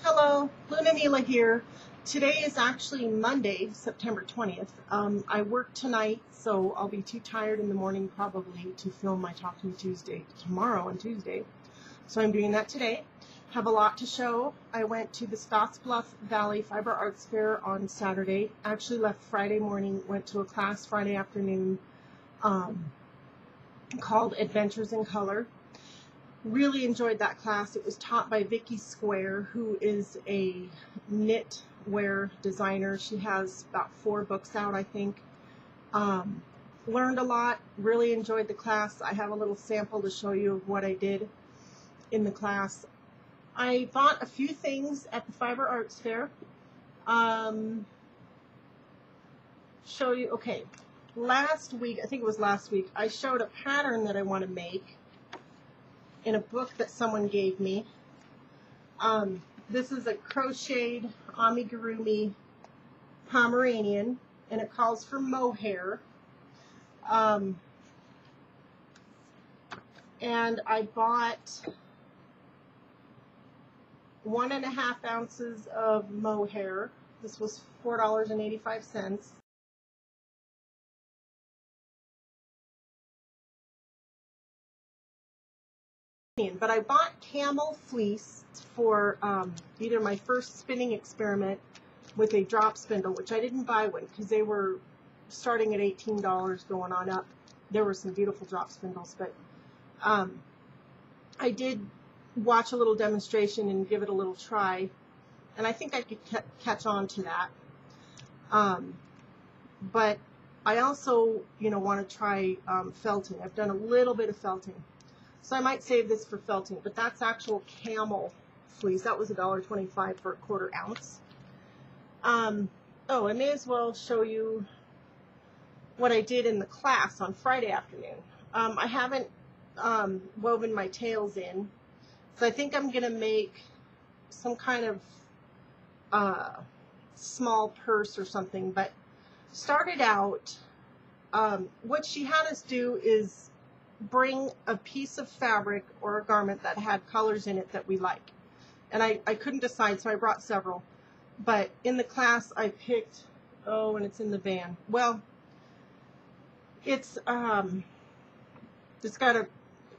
Hello, Luna Neela here. Today is actually Monday, September 20th. I work tonight, so I'll be too tired in the morning probably to film my Talking Tuesday tomorrow on Tuesday. So I'm doing that today. Have a lot to show. I went to the Bluff Valley Fiber Arts Fair on Saturday. Actually left Friday morning, went to a class Friday afternoon called Adventures in Color. Really enjoyed that class. It was taught by Vicki Square, who is a knitwear designer. She has about 4 books out, I think. Learned a lot. Really enjoyed the class. I have a little sample to show you of what I did in the class. I bought a few things at the Fiber Arts Fair. Show you, okay. Last week, I think it was last week, I showed a pattern that I want to make in a book that someone gave me. This is a crocheted amigurumi Pomeranian, and it calls for mohair. And I bought 1.5 ounces of mohair. This was $4.85. But I bought camel fleece for either my first spinning experiment with a drop spindle, which I didn't buy one because they were starting at $18 going on up. There were some beautiful drop spindles, but I did watch a little demonstration and give it a little try, and I think I could catch on to that. But I also, want to try felting. I've done a little bit of felting. So I might save this for felting, but that's actual camel fleece. That was $1.25 for a 1/4 ounce. Oh, I may as well show you what I did in the class on Friday afternoon. I haven't woven my tails in, so I think I'm going to make some kind of small purse or something. But started out, what she had us do is bring a piece of fabric or a garment that had colors in it that we like. And I couldn't decide, so I brought several. But in the class I picked, and it's in the van. Well, it's got a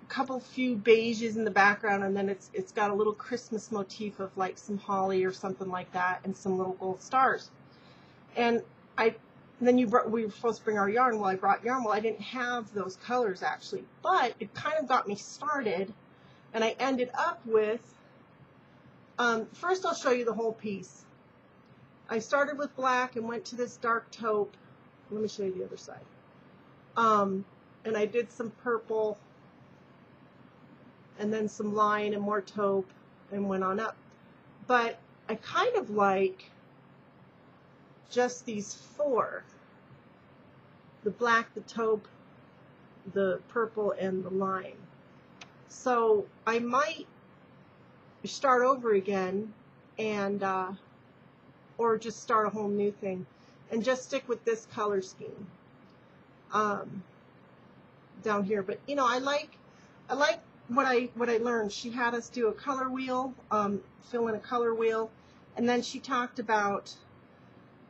couple few beiges in the background, and then it's got a little Christmas motif of like some holly or something like that, and some little gold stars. And then we were supposed to bring our yarn. Well, I brought yarn. Well, I didn't have those colors actually, but it kind of got me started, and I ended up with, first I'll show you the whole piece. I started with black and went to this dark taupe. Let me show you the other side. And I did some purple, and then some line and more taupe, and went on up. But I kind of like just these 4, the black, the taupe, the purple, and the lime. So I might start over again and or just start a whole new thing and just stick with this color scheme down here. But I like what I learned. She had us do a color wheel, fill in a color wheel, and then she talked about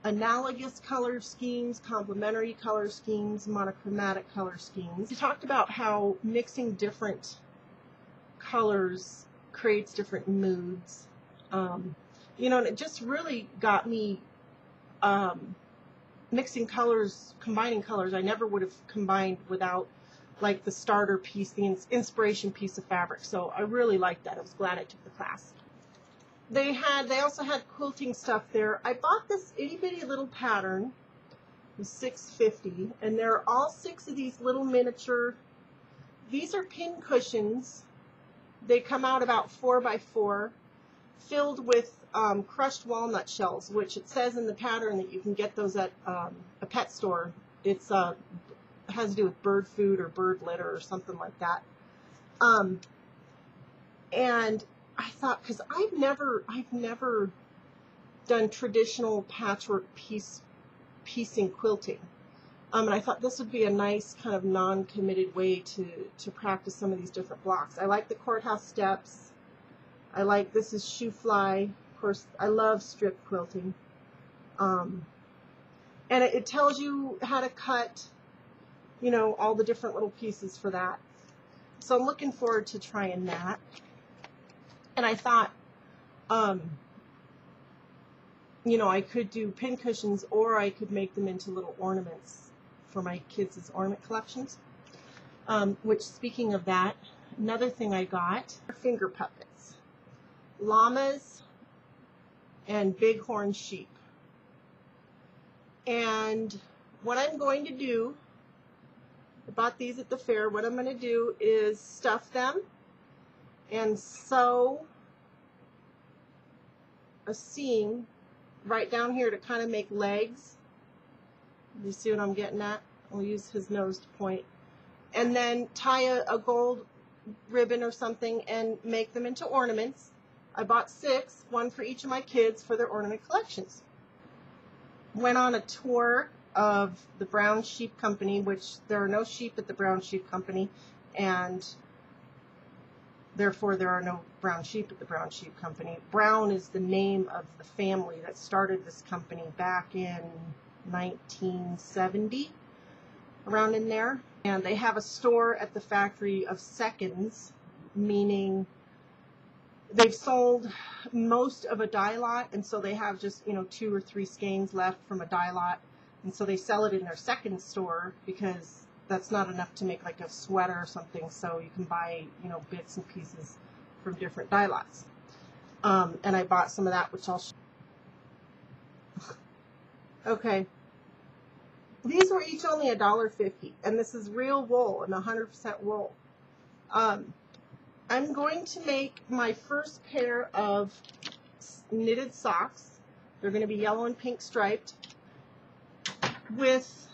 analogous color schemes, complementary color schemes, monochromatic color schemes. She talked about how mixing different colors creates different moods. And it just really got me mixing colors, combining colors I never would have combined without like the starter piece, the inspiration piece of fabric. So I really liked that. I was glad I took the class. They also had quilting stuff there. I bought this itty bitty little pattern. It was $6.50, and there are all 6 of these little miniature. These are pin cushions. They come out about 4 by 4, filled with crushed walnut shells, which it says in the pattern that you can get those at a pet store. It's has to do with bird food or bird litter or something like that. And I thought, because I've never done traditional patchwork piecing quilting, and I thought this would be a nice kind of non-committed way to practice some of these different blocks. I like the courthouse steps. I like, this is shoe fly course, I love strip quilting. And it tells you how to cut, you know, all the different little pieces for that. So I'm looking forward to trying that. And I thought, you know, I could do pin cushions, or I could make them into little ornaments for my kids' ornament collections. Which, speaking of that, another thing I got are finger puppets, llamas, and bighorn sheep. And what I'm going to do, I bought these at the fair, what I'm going to do is stuff them and sew a seam right down here to kind of make legs. You see what I'm getting at? I'll use his nose to point. And then tie a gold ribbon or something and make them into ornaments. I bought 6, one for each of my kids for their ornament collections. Went on a tour of the Brown Sheep Company, which there are no sheep at the Brown Sheep Company, and therefore there are no brown sheep at the Brown Sheep Company. Brown is the name of the family that started this company back in 1970, around in there. And they have a store at the factory of seconds, meaning they've sold most of a die lot, and so they have just, you know, 2 or 3 skeins left from a die lot, and so they sell it in their second store because that's not enough to make like a sweater or something, so you can buy, you know, bits and pieces from different die lots. And I bought some of that, which I'll show. Okay. These were each only $1.50, and this is real wool and 100% wool. I'm going to make my first pair of knitted socks. They're going to be yellow and pink striped with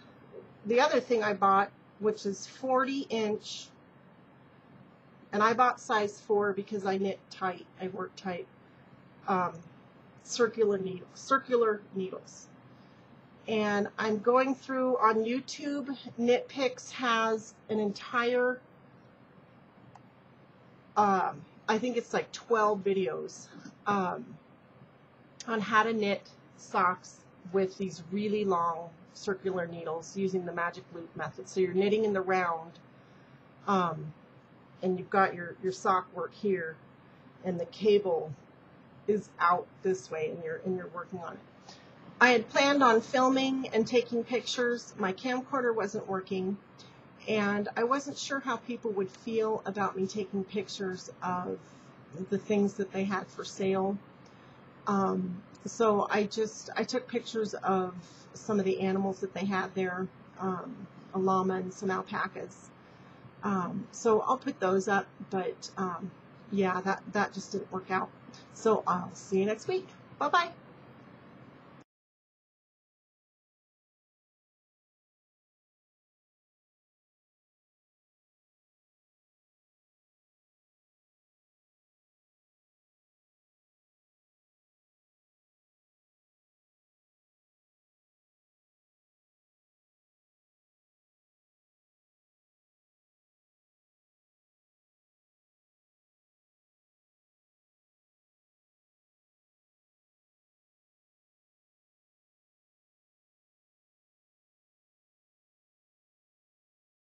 the other thing I bought, which is 40-inch, and I bought size 4 because I knit tight, I work tight, circular needles. And I'm going through on YouTube. Knit Picks has an entire, I think it's like 12 videos on how to knit socks with these really long circular needles using the magic loop method. So you're knitting in the round, and you've got your sock work here, and the cable is out this way, and you're working on it. I had planned on filming and taking pictures. My camcorder wasn't working, and I wasn't sure how people would feel about me taking pictures of the things that they had for sale. So I took pictures of some of the animals that they had there, a llama and some alpacas. So I'll put those up, but yeah, that just didn't work out. So I'll see you next week. Bye-bye.